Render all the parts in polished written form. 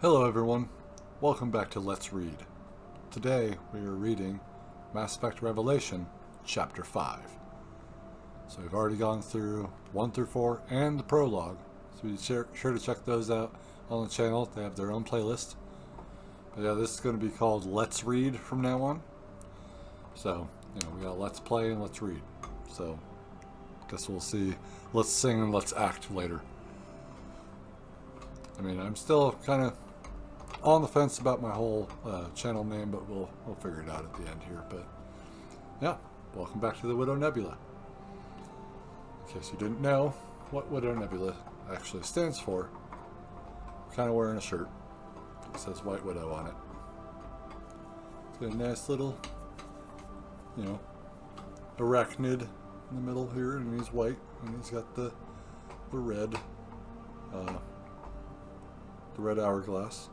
Hello everyone, welcome back to Let's Read. Today we are reading Mass Effect Revelation, Chapter 5. So we've already gone through 1 through 4 and the prologue, so be sure to check those out on the channel. They have their own playlist. But yeah, this is going to be called Let's Read from now on. So, we got Let's Play and Let's Read. So, guess we'll see Let's Sing and Let's Act later. I mean, I'm still kind of on the fence about my whole channel name, but we'll figure it out at the end here. But yeah, welcome back to the Widow Nebula. In case you didn't know what Widow Nebula actually stands for, I'm kind of wearing a shirt. It says White Widow on it. It's got a nice little, arachnid in the middle here, and he's white, and he's got the red hourglass.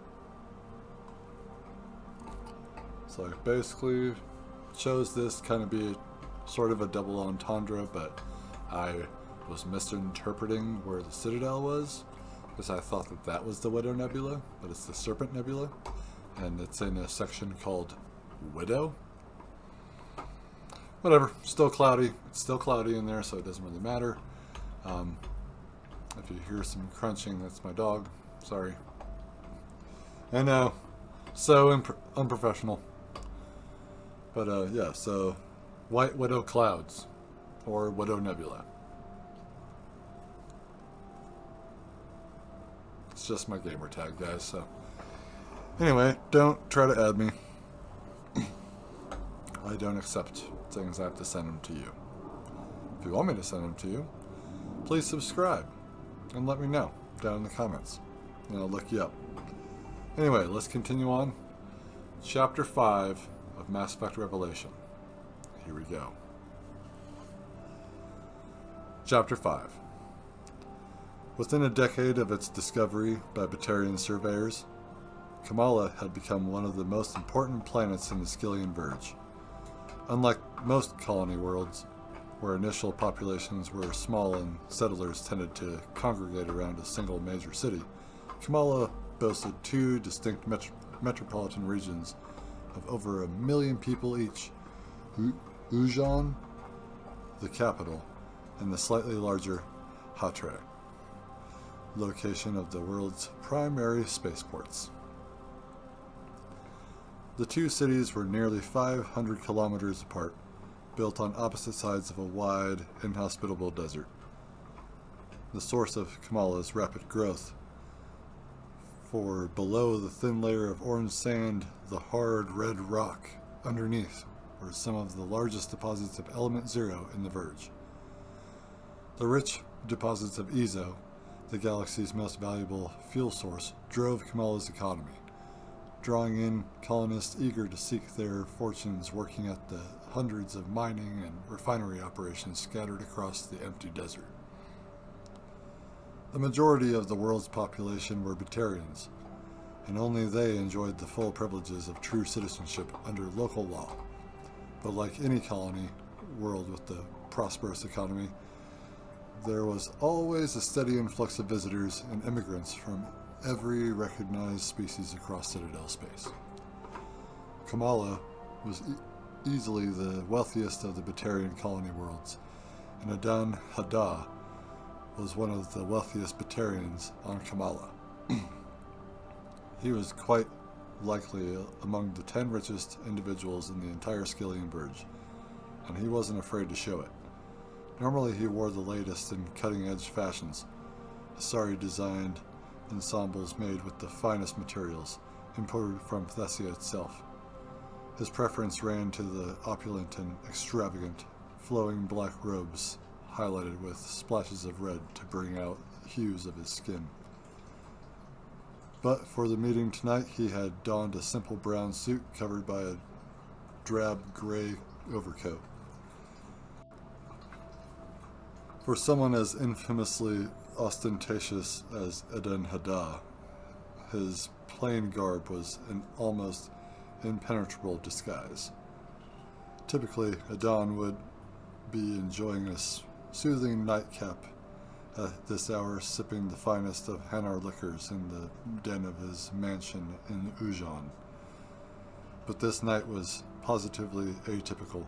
So I basically chose this kind of be sort of a double entendre, but I was misinterpreting where the Citadel was, because I thought that was the Widow Nebula, but it's the Serpent Nebula, and it's in a section called Widow. Whatever, still cloudy. It's still cloudy in there, so it doesn't really matter. If you hear some crunching, that's my dog. Sorry. I know, so unprofessional. But yeah, so White Widow Clouds, or Widow Nebula. It's just my gamer tag, guys, so. Anyway, don't try to add me. I don't accept things. I have to send them to you. If you want me to send them to you, please subscribe and let me know down in the comments, and I'll look you up. Anyway, let's continue on. Chapter 5 of Mass Effect Revelation. Here we go. Chapter 5. Within a decade of its discovery by Batarian surveyors, Kamala had become one of the most important planets in the Skyllian Verge. Unlike most colony worlds, where initial populations were small and settlers tended to congregate around a single major city, Kamala boasted two distinct metropolitan regions of over 1 million people each: Ujan, the capital, and the slightly larger Hatre, location of the world's primary spaceports. The two cities were nearly 500 kilometers apart, built on opposite sides of a wide, inhospitable desert. The source of Kamala's rapid growth, for below the thin layer of orange sand, the hard red rock underneath were some of the largest deposits of element zero in the Verge. The rich deposits of Ezo, the galaxy's most valuable fuel source, drove Kamala's economy, drawing in colonists eager to seek their fortunes working at the hundreds of mining and refinery operations scattered across the empty desert. The majority of the world's population were Batarians, and only they enjoyed the full privileges of true citizenship under local law. But like any colony world with a prosperous economy, there was always a steady influx of visitors and immigrants from every recognized species across Citadel space. Kamala was easily the wealthiest of the Batarian colony worlds, and Adan Haddah was one of the wealthiest Batarians on Kamala. He was quite likely among the 10 richest individuals in the entire Skyllian Verge, and he wasn't afraid to show it. Normally he wore the latest in cutting-edge fashions, Asari-designed ensembles made with the finest materials, imported from Thessia itself. His preference ran to the opulent and extravagant, flowing black robes, highlighted with splashes of red to bring out the hues of his skin. But for the meeting tonight, he had donned a simple brown suit covered by a drab gray overcoat. For someone as infamously ostentatious as Adan Haddah, his plain garb was an almost impenetrable disguise. Typically, Adan would be enjoying a soothing nightcap at this hour sipping the finest of Hanar liquors in the den of his mansion in Ujan. But this night was positively atypical.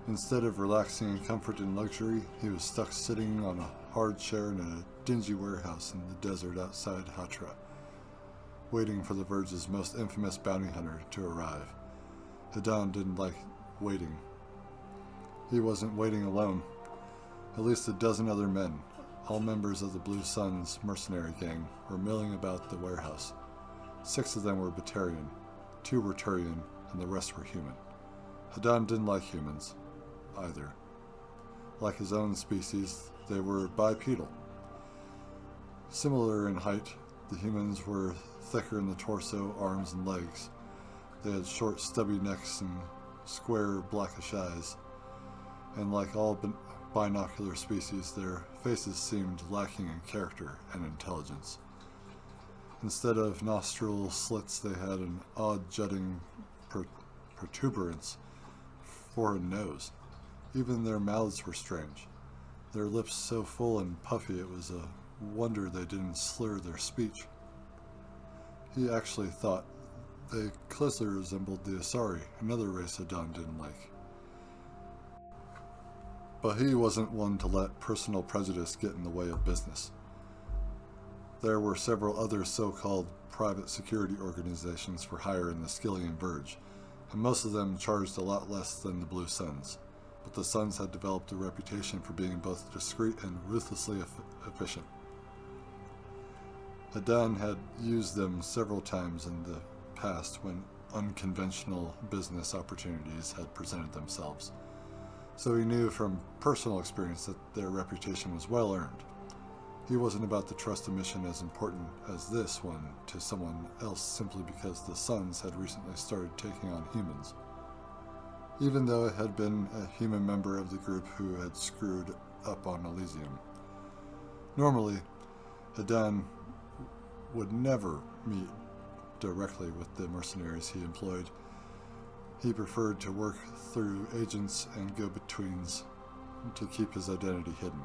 Instead of relaxing in comfort and luxury, he was stuck sitting on a hard chair in a dingy warehouse in the desert outside Hatra, waiting for the Verge's most infamous bounty hunter to arrive. Hadan didn't like waiting. He wasn't waiting alone. At least a dozen other men, all members of the Blue Suns mercenary gang, were milling about the warehouse. 6 of them were Batarian, 2 were Turian, and the rest were human. Hadan didn't like humans, either. Like his own species, they were bipedal. Similar in height, the humans were thicker in the torso, arms, and legs. They had short, stubby necks and square, blackish eyes. And like all binocular species, their faces seemed lacking in character and intelligence. Instead of nostril slits, they had an odd jutting protuberance for a nose. Even their mouths were strange. Their lips so full and puffy it was a wonder they didn't slur their speech. He actually thought they closely resembled the Asari, another race Hadan didn't like. But he wasn't one to let personal prejudice get in the way of business. There were several other so-called private security organizations for hire in the Skillian Verge, and most of them charged a lot less than the Blue Suns. But the Suns had developed a reputation for being both discreet and ruthlessly efficient. Hadan had used them several times in the past when unconventional business opportunities had presented themselves, so he knew from personal experience that their reputation was well earned. He wasn't about to trust a mission as important as this one to someone else simply because the Suns had recently started taking on humans, even though it had been a human member of the group who had screwed up on Elysium. Normally, Hadan would never meet directly with the mercenaries he employed. He preferred to work through agents and go-betweens to keep his identity hidden,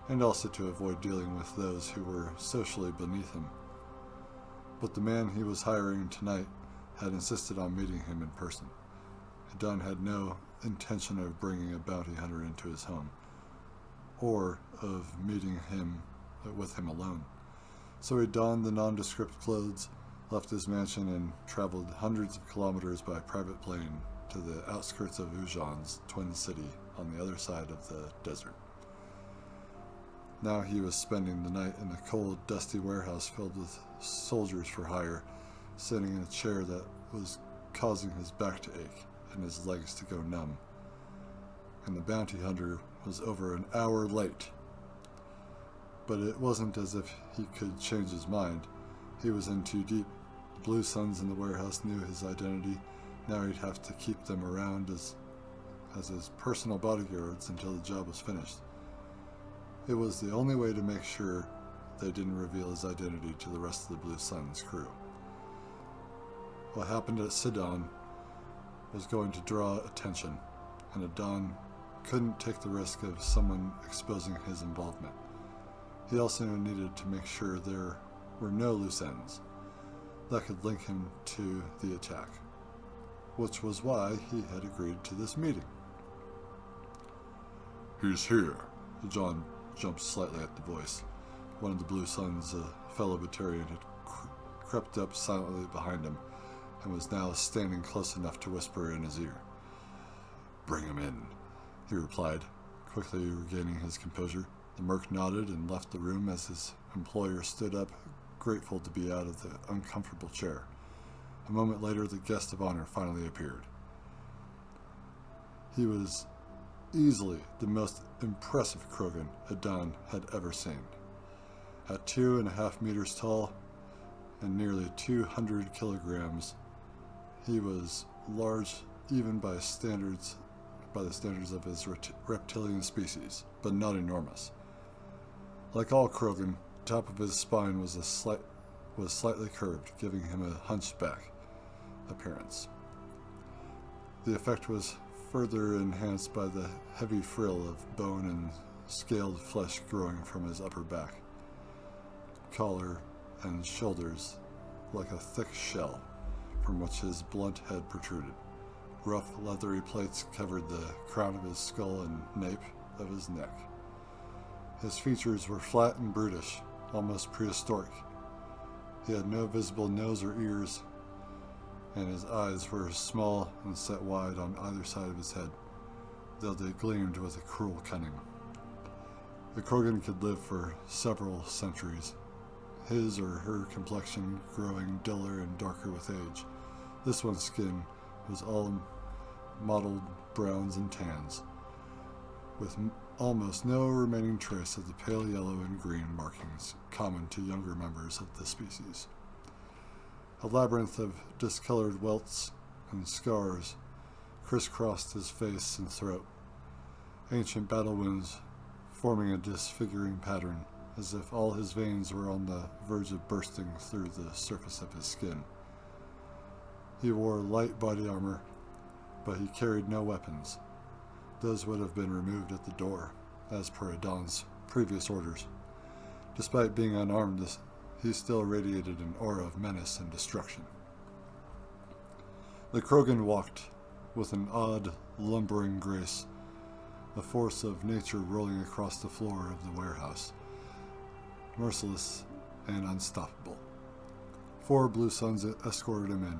and also to avoid dealing with those who were socially beneath him. But the man he was hiring tonight had insisted on meeting him in person. Hadan had no intention of bringing a bounty hunter into his home, or of meeting with him alone. So he donned the nondescript clothes, left his mansion, and traveled hundreds of kilometers by private plane to the outskirts of Ujan's twin city on the other side of the desert. Now he was spending the night in a cold, dusty warehouse filled with soldiers for hire, sitting in a chair that was causing his back to ache and his legs to go numb. And the bounty hunter was over an hour late. But it wasn't as if he could change his mind. He was in too deep. The Blue Suns in the warehouse knew his identity. Now he'd have to keep them around as his personal bodyguards until the job was finished. It was the only way to make sure they didn't reveal his identity to the rest of the Blue Suns crew. What happened at Sidon was going to draw attention, and Hadan couldn't take the risk of someone exposing his involvement. He also needed to make sure there were no loose ends that could link him to the attack, which was why he had agreed to this meeting. "He's here." John jumped slightly at the voice. One of the Blue Suns, a fellow Batarian, had crept up silently behind him and was now standing close enough to whisper in his ear. "Bring him in," he replied, quickly regaining his composure. The merc nodded and left the room as his employer stood up, grateful to be out of the uncomfortable chair. A moment later, the guest of honor finally appeared. He was easily the most impressive Krogan Hadan had ever seen. At 2.5 meters tall and nearly 200 kilograms, he was large even by the standards of his reptilian species, but not enormous. Like all Krogan, the top of his spine was slightly curved, giving him a hunchback appearance. The effect was further enhanced by the heavy frill of bone and scaled flesh growing from his upper back, collar, and shoulders like a thick shell from which his blunt head protruded. Rough, leathery plates covered the crown of his skull and nape of his neck. His features were flat and brutish, almost prehistoric. He had no visible nose or ears, and his eyes were small and set wide on either side of his head, though they gleamed with a cruel cunning. The Krogan could live for several centuries, his or her complexion growing duller and darker with age. This one's skin was all mottled browns and tans, with almost no remaining trace of the pale yellow and green markings common to younger members of the species. A labyrinth of discolored welts and scars crisscrossed his face and throat, ancient battle wounds forming a disfiguring pattern, as if all his veins were on the verge of bursting through the surface of his skin. He wore light body armor, but he carried no weapons. Those would have been removed at the door, as per Adon's previous orders. Despite being unarmed, he still radiated an aura of menace and destruction. The Krogan walked with an odd, lumbering grace, a force of nature rolling across the floor of the warehouse, merciless and unstoppable. 4 blue suns escorted him in,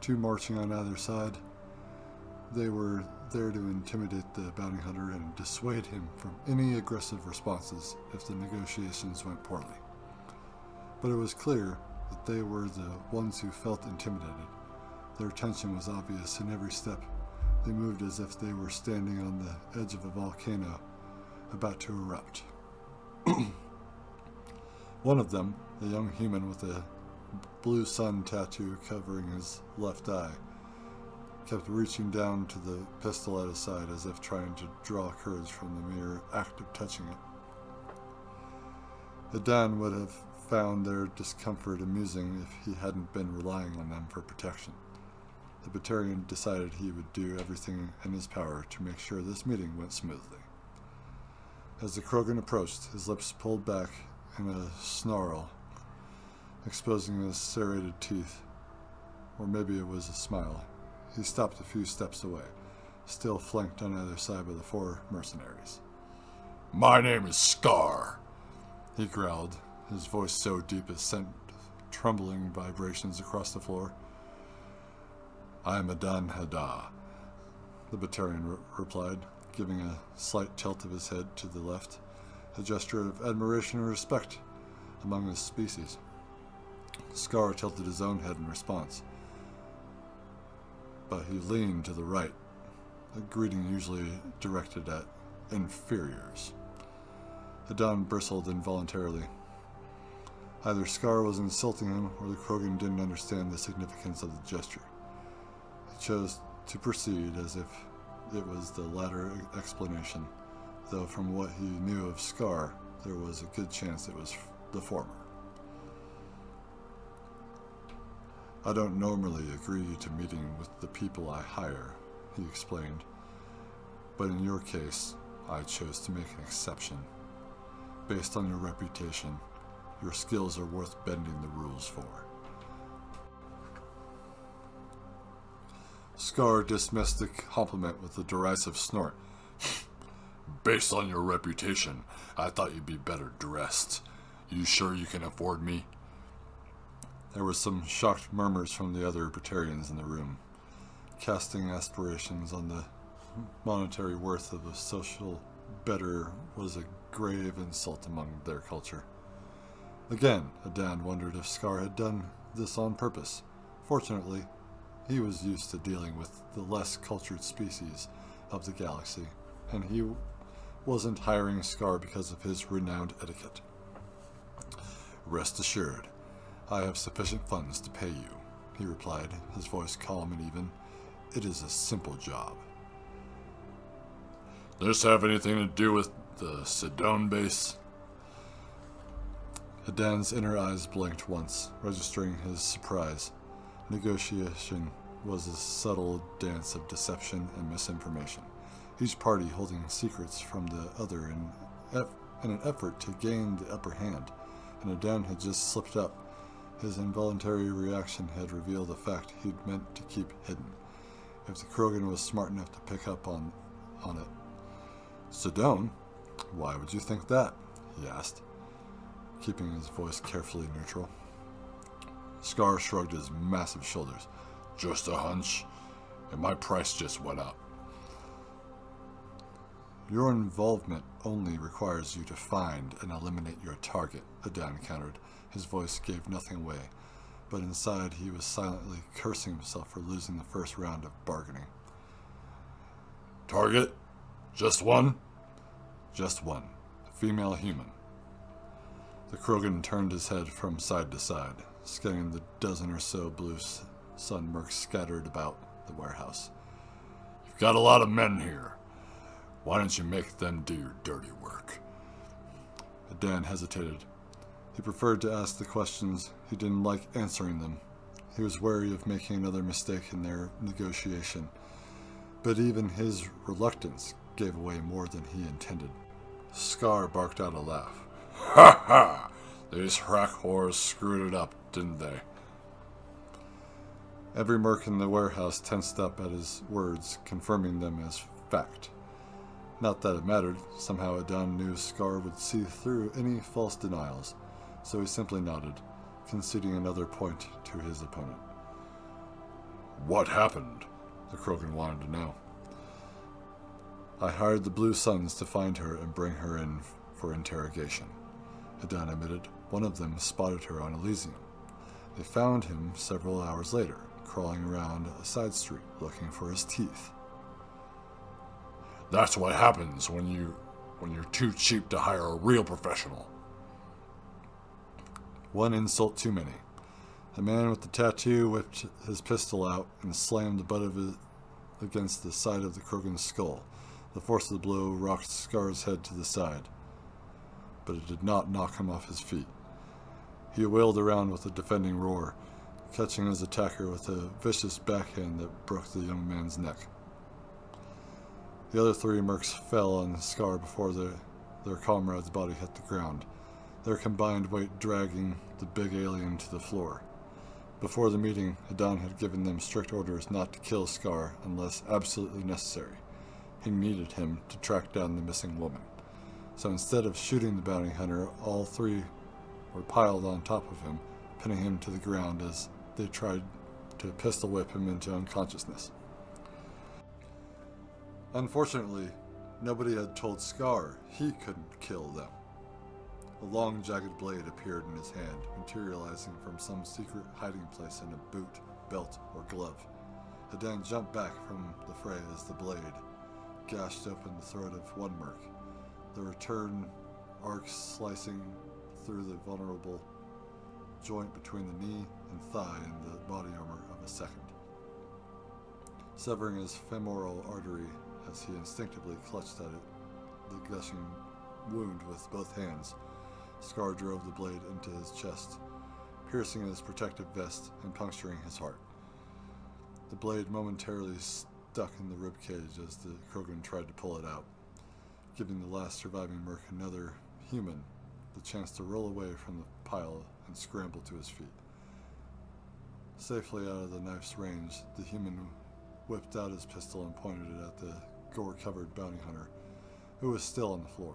2 marching on either side. They were there to intimidate the bounty hunter and dissuade him from any aggressive responses if the negotiations went poorly. But it was clear that they were the ones who felt intimidated. Their tension was obvious in every step. They moved as if they were standing on the edge of a volcano about to erupt. One of them, a young human with a blue sun tattoo covering his left eye, kept reaching down to the pistol at his side as if trying to draw courage from the mere act of touching it. Adon would have found their discomfort amusing if he hadn't been relying on them for protection. The Batarian decided he would do everything in his power to make sure this meeting went smoothly. As the Krogan approached, his lips pulled back in a snarl, exposing his serrated teeth. Or maybe it was a smile. He stopped a few steps away, still flanked on either side by the 4 mercenaries. "My name is Scar," he growled, his voice so deep it sent trembling vibrations across the floor. "I am Adon Haddah," the Batarian replied, giving a slight tilt of his head to the left, a gesture of admiration and respect among his species. Scar tilted his own head in response, but he leaned to the right, a greeting usually directed at inferiors. Adon bristled involuntarily. Either Scar was insulting him, or the Krogan didn't understand the significance of the gesture. He chose to proceed as if it was the latter explanation, though from what he knew of Scar, there was a good chance it was the former. "I don't normally agree to meeting with the people I hire," he explained, "but in your case, I chose to make an exception. Based on your reputation, your skills are worth bending the rules for." Scar dismissed the compliment with a derisive snort. "Based on your reputation, I thought you'd be better dressed. You sure you can afford me?" There were some shocked murmurs from the other Batarians in the room, casting aspirations on the monetary worth of a social better was a grave insult among their culture. Again, Adon wondered if Scar had done this on purpose. Fortunately, he was used to dealing with the less cultured species of the galaxy, and he wasn't hiring Scar because of his renowned etiquette. "Rest assured, I have sufficient funds to pay you," he replied, his voice calm and even. "It is a simple job." "Does this have anything to do with the Sidon base?" Adon's inner eyes blinked once, registering his surprise. Negotiation was a subtle dance of deception and misinformation, each party holding secrets from the other in in an effort to gain the upper hand, and Adan had just slipped up. His involuntary reaction had revealed a fact he'd meant to keep hidden, if the Krogan was smart enough to pick up on it. Sidon? Why would you think that? He asked, keeping his voice carefully neutral. Scar shrugged his massive shoulders. Just a hunch, and my price just went up. Your involvement only requires you to find and eliminate your target, Adan countered. His voice gave nothing away, but inside he was silently cursing himself for losing the first round of bargaining. Target? Just one? Just one. A female human. The Krogan turned his head from side to side, scanning the dozen or so blue sun mercs scattered about the warehouse. You've got a lot of men here. Why don't you make them do your dirty work? Adan hesitated. He preferred to ask the questions. He didn't like answering them. He was wary of making another mistake in their negotiation. But even his reluctance gave away more than he intended. Scar barked out a laugh. Ha ha! These hrack whores screwed it up, didn't they? Every merc in the warehouse tensed up at his words, confirming them as fact. Not that it mattered. Somehow Adan knew Scar would see through any false denials, so he simply nodded, conceding another point to his opponent. What happened? The Krogan wanted to know. I hired the Blue Suns to find her and bring her in for interrogation. Adan admitted. One of them spotted her on Elysium. They found him several hours later, crawling around a side street looking for his teeth. That's what happens when you're too cheap to hire a real professional. One insult too many. The man with the tattoo whipped his pistol out and slammed the butt of it against the side of the Krogan's skull. The force of the blow rocked Scar's head to the side, but it did not knock him off his feet. He wheeled around with a defending roar, catching his attacker with a vicious backhand that broke the young man's neck. The other three mercs fell on Scar before their comrade's body hit the ground, their combined weight dragging the big alien to the floor. Before the meeting, Adan had given them strict orders not to kill Scar unless absolutely necessary. He needed him to track down the missing woman. So instead of shooting the bounty hunter, all three were piled on top of him, pinning him to the ground as they tried to pistol whip him into unconsciousness. Unfortunately, nobody had told Scar he couldn't kill them. A long, jagged blade appeared in his hand, materializing from some secret hiding place in a boot, belt, or glove. Adan jumped back from the fray as the blade gashed open the throat of one merc, the return arc slicing through the vulnerable joint between the knee and thigh and the body armor of a second, severing his femoral artery as he instinctively clutched at the gushing wound with both hands. Scar drove the blade into his chest, piercing his protective vest and puncturing his heart. The blade momentarily stuck in the ribcage as the Krogan tried to pull it out, giving the last surviving merc, another human, the chance to roll away from the pile and scramble to his feet. Safely out of the knife's range, the human whipped out his pistol and pointed it at the gore-covered bounty hunter, who was still on the floor.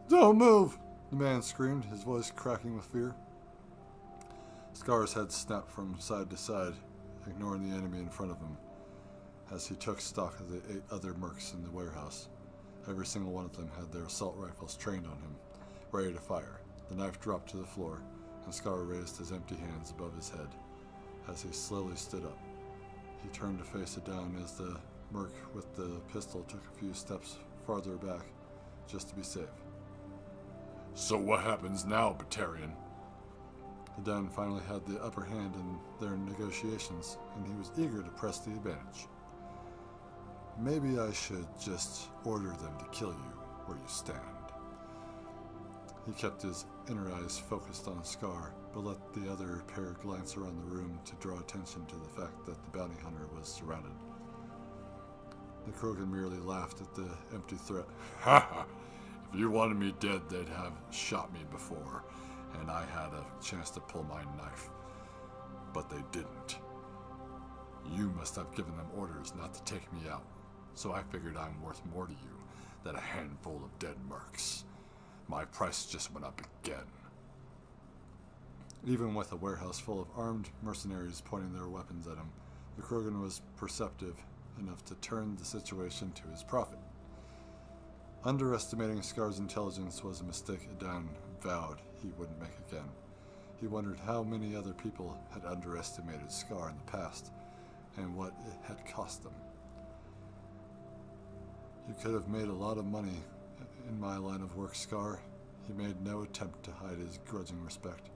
"Don't move!" the man screamed, his voice cracking with fear. Scar's head snapped from side to side, ignoring the enemy in front of him, as he took stock of the 8 other mercs in the warehouse. Every single one of them had their assault rifles trained on him, ready to fire. The knife dropped to the floor, and Scar raised his empty hands above his head as he slowly stood up. He turned to face Adan as the merc with the pistol took a few steps farther back, just to be safe. So what happens now, Batarian? Adan finally had the upper hand in their negotiations, and he was eager to press the advantage. Maybe I should just order them to kill you where you stand. He kept his inner eyes focused on Scar, but let the other pair glance around the room to draw attention to the fact that the bounty hunter was surrounded. The Krogan merely laughed at the empty threat. Ha ha! If you wanted me dead, they'd have shot me before, and I had a chance to pull my knife. But they didn't. You must have given them orders not to take me out, so I figured I'm worth more to you than a handful of dead mercs. My price just went up again. Even with a warehouse full of armed mercenaries pointing their weapons at him, the Krogan was perceptive enough to turn the situation to his profit. Underestimating Scar's intelligence was a mistake Adan vowed he wouldn't make again. He wondered how many other people had underestimated Scar in the past, and what it had cost them. You could have made a lot of money in my line of work, Scar. He made no attempt to hide his grudging respect.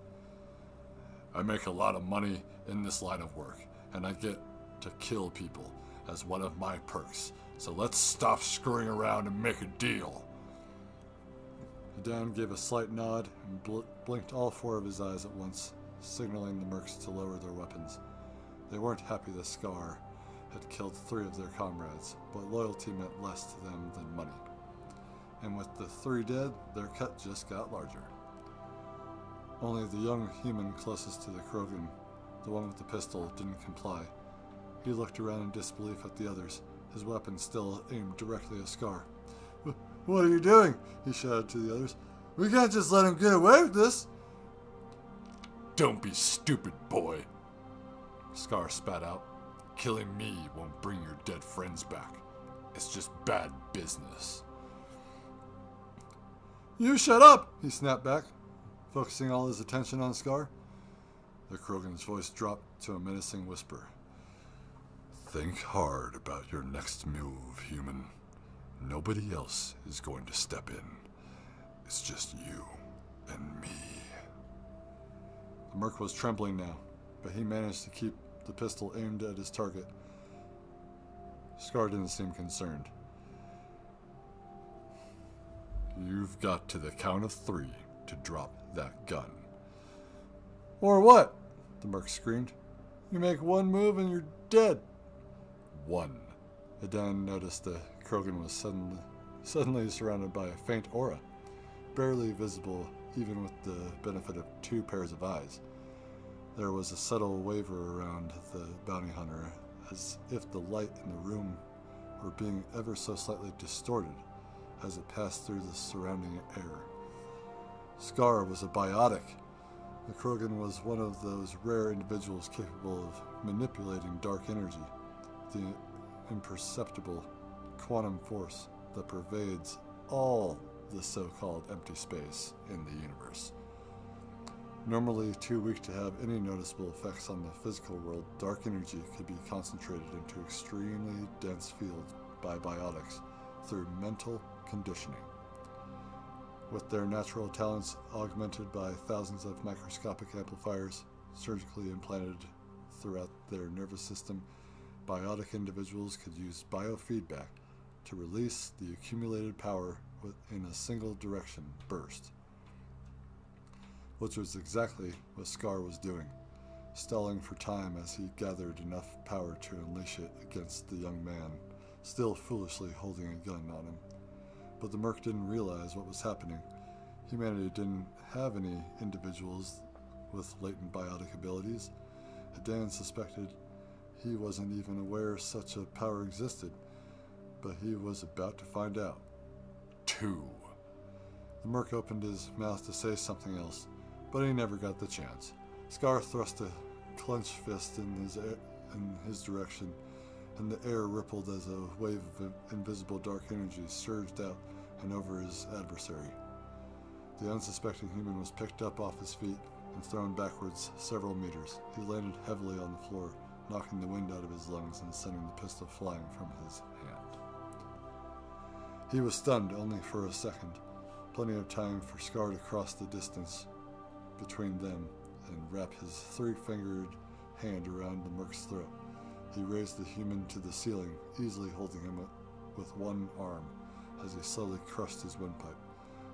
I make a lot of money in this line of work, and I get to kill people as one of my perks. So let's stop screwing around and make a deal. Adan gave a slight nod and blinked all four of his eyes at once, signaling the mercs to lower their weapons. They weren't happy that Scar had killed 3 of their comrades, but loyalty meant less to them than money. And with the 3 dead, their cut just got larger. Only the young human closest to the Krogan, the one with the pistol, didn't comply. He looked around in disbelief at the others, his weapon still aimed directly at Scar. "What are you doing?" he shouted to the others. "We can't just let him get away with this!" "Don't be stupid, boy," Scar spat out. "Killing me won't bring your dead friends back. It's just bad business." "You shut up!" he snapped back, focusing all his attention on Scar. The Krogan's voice dropped to a menacing whisper. "Think hard about your next move, human. Nobody else is going to step in. It's just you and me." The merc was trembling now, but he managed to keep the pistol aimed at his target. Scar didn't seem concerned. "You've got to the count of 3 to drop that gun." "Or what?" the merc screamed. "You make one move and you're dead." 1. Adan noticed the Krogan was suddenly surrounded by a faint aura, barely visible even with the benefit of 2 pairs of eyes. There was a subtle waver around the bounty hunter, as if the light in the room were being ever so slightly distorted as it passed through the surrounding air. Scar was a biotic. The Krogan was one of those rare individuals capable of manipulating dark energy, the imperceptible quantum force that pervades all the so-called empty space in the universe. Normally too weak to have any noticeable effects on the physical world, dark energy could be concentrated into extremely dense fields by biotics through mental conditioning. With their natural talents augmented by thousands of microscopic amplifiers surgically implanted throughout their nervous system, biotic individuals could use biofeedback to release the accumulated power in a single direction burst, which was exactly what Scar was doing, stalling for time as he gathered enough power to unleash it against the young man, still foolishly holding a gun on him. But the merc didn't realize what was happening. Humanity didn't have any individuals with latent biotic abilities. Adan suspected he wasn't even aware such a power existed, but he was about to find out. 2. The merc opened his mouth to say something else, but he never got the chance. Scar thrust a clenched fist in his direction, and the air rippled as a wave of invisible dark energy surged out and over his adversary. The unsuspecting human was picked up off his feet and thrown backwards several meters. He landed heavily on the floor, knocking the wind out of his lungs and sending the pistol flying from his hand. He was stunned only for a second, plenty of time for Scar to cross the distance between them and wrap his 3-fingered hand around the merc's throat. He raised the human to the ceiling, easily holding him with one arm as he slowly crushed his windpipe.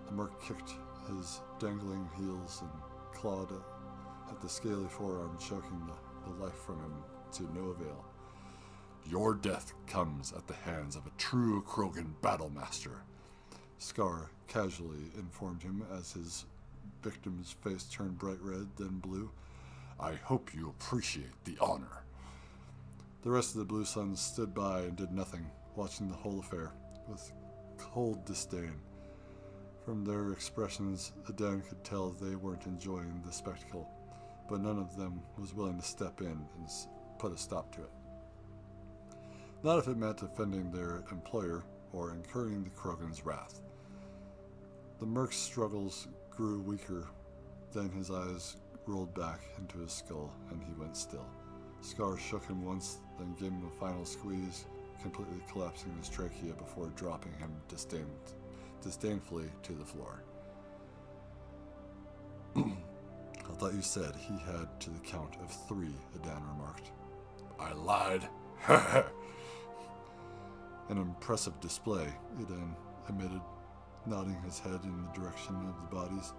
The merc kicked his dangling heels and clawed at the scaly forearm, choking the life from him to no avail. "Your death comes at the hands of a true Krogan battlemaster. Scar casually informed him as his victim's face turned bright red, then blue. I hope you appreciate the honor. The rest of the Blue Suns stood by and did nothing, watching the whole affair with cold disdain. From their expressions, Adan could tell they weren't enjoying the spectacle, but none of them was willing to step in and put a stop to it. Not if it meant offending their employer or incurring the Krogan's wrath. The merc's struggles grew weaker, then his eyes rolled back into his skull and he went still. Scar shook him once, then gave him a final squeeze, completely collapsing his trachea before dropping him disdainfully to the floor. I thought you said he had to the count of 3, Adan remarked. I lied. An impressive display, Adan admitted, nodding his head in the direction of the bodies.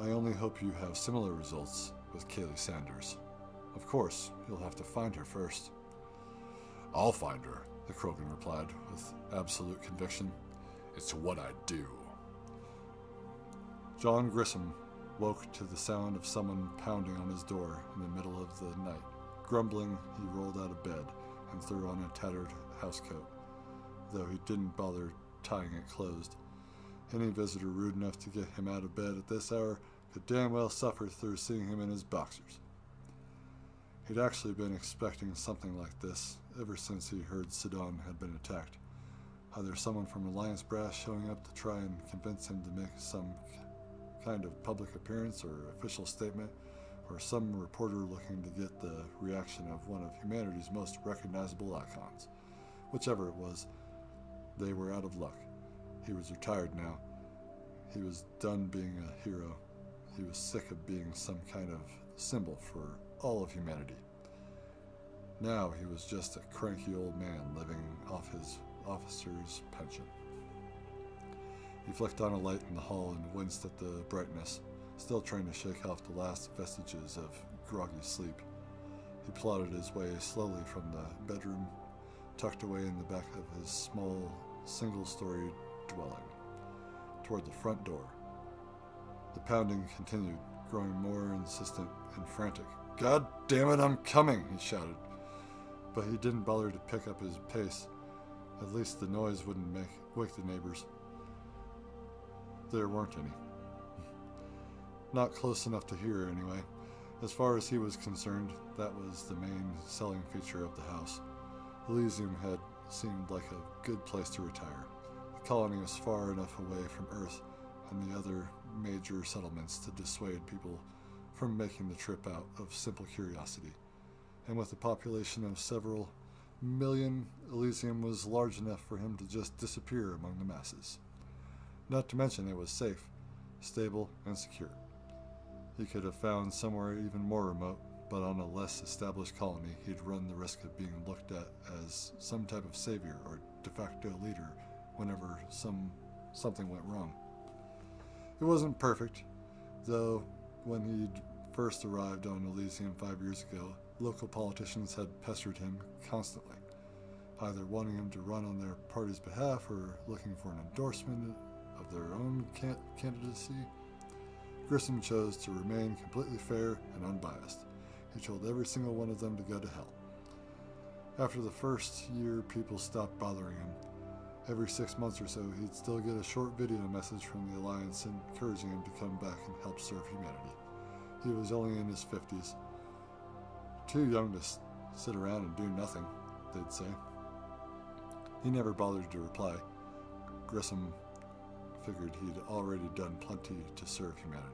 I only hope you have similar results with Kaylee Sanders. Of course, you'll have to find her first. I'll find her, the Krogan replied with absolute conviction. It's what I do. John Grissom woke to the sound of someone pounding on his door in the middle of the night. Grumbling, he rolled out of bed and threw on a tattered housecoat, though he didn't bother tying it closed. Any visitor rude enough to get him out of bed at this hour could damn well suffer through seeing him in his boxers. He'd actually been expecting something like this ever since he heard Sidon had been attacked. Either someone from Alliance Brass showing up to try and convince him to make some kind of public appearance or official statement, or some reporter looking to get the reaction of one of humanity's most recognizable icons. Whichever it was, they were out of luck. He was retired now. He was done being a hero. He was sick of being some kind of symbol for all of humanity. Now he was just a cranky old man living off his officer's pension. He flicked on a light in the hall and winced at the brightness, still trying to shake off the last vestiges of groggy sleep. He plodded his way slowly from the bedroom, tucked away in the back of his small, single-story dwelling, toward the front door. The pounding continued, growing more insistent and frantic. "God damn it, I'm coming!" he shouted. But he didn't bother to pick up his pace. At least the noise wouldn't wake the neighbors. There weren't any. Not close enough to hear, anyway. As far as he was concerned, that was the main selling feature of the house. Elysium had seemed like a good place to retire. The colony was far enough away from Earth and the other major settlements to dissuade people from making the trip out of simple curiosity. And with a population of several million, Elysium was large enough for him to just disappear among the masses. Not to mention it was safe, stable, and secure. He could have found somewhere even more remote, but on a less established colony, he'd run the risk of being looked at as some type of savior or de facto leader whenever something went wrong. It wasn't perfect, though when he'd first arrived on Elysium 5 years ago, local politicians had pestered him constantly, either wanting him to run on their party's behalf or looking for an endorsement of their own candidacy. Grissom chose to remain completely fair and unbiased. He told every single one of them to go to hell. After the first year, people stopped bothering him. Every 6 months or so, he'd still get a short video message from the Alliance encouraging him to come back and help serve humanity. He was only in his 50s. Too young to sit around and do nothing, they'd say. He never bothered to reply. Grissom figured he'd already done plenty to serve humanity.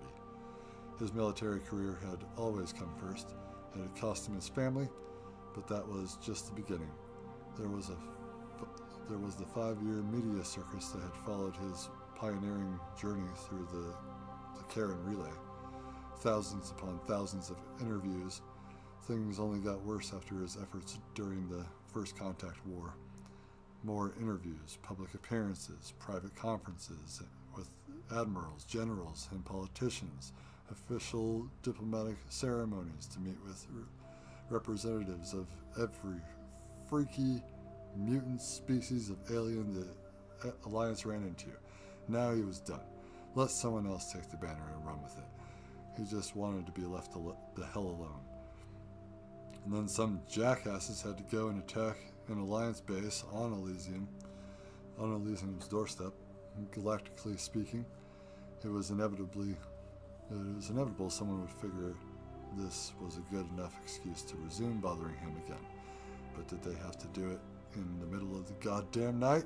His military career had always come first. It had cost him his family, but that was just the beginning. There was the 5-year media circus that had followed his pioneering journey through the Karen Relay. Thousands upon thousands of interviews. Things only got worse after his efforts during the First Contact War. More interviews, public appearances, private conferences with admirals, generals, and politicians, official diplomatic ceremonies to meet with representatives of every freaky mutant species of alien that Alliance ran into. Now he was done. Let someone else take the banner and run with it. He just wanted to be left the hell alone. And then some jackasses had to go and attack an Alliance base on Elysium's doorstep. Galactically speaking, it was inevitable someone would figure this was a good enough excuse to resume bothering him again. But did they have to do it in the middle of the goddamn night?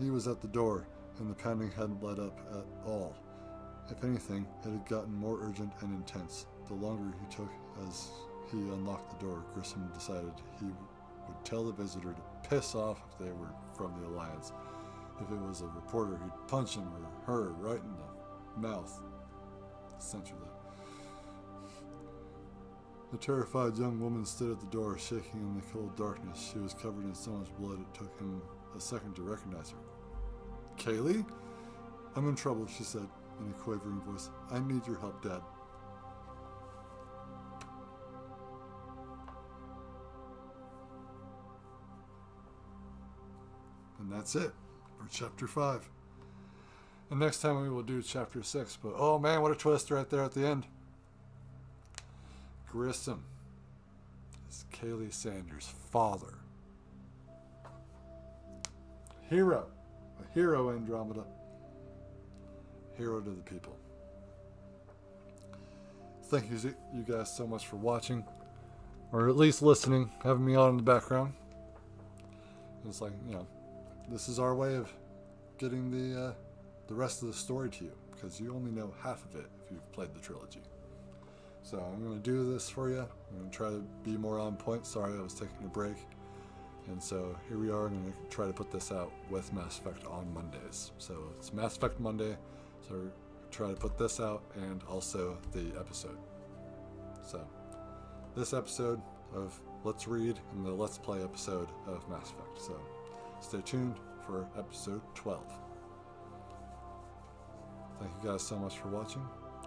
He was at the door, and the pounding hadn't let up at all. If anything, it had gotten more urgent and intense. The longer he took as he unlocked the door, Grissom decided he would tell the visitor to piss off if they were from the Alliance. If it was a reporter, he'd punch him or her right in the mouth. Censor that. The terrified young woman stood at the door, shaking in the cold darkness. She was covered in so much blood it took him a second to recognize her. Kaylee? I'm in trouble, she said in a quavering voice. I need your help, Dad. And that's it for Chapter 5. And next time we will do Chapter 6. But oh man, what a twist right there at the end. Grissom is Kaylee Sanders' father. Hero. A hero, Andromeda. Hero to the people. Thank you guys so much for watching. Or at least listening, having me on in the background. It's like, you know, this is our way of getting the rest of the story to you, because you only know half of it if you've played the trilogy. So I'm going to do this for you. I'm going to try to be more on point. Sorry, I was taking a break. And so here we are. I'm going to try to put this out with Mass Effect on Mondays. So it's Mass Effect Monday. So try to put this out and also the episode. So this episode of Let's Read and the Let's Play episode of Mass Effect. So stay tuned for episode 12. Thank you guys so much for watching,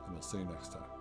and we'll see you next time.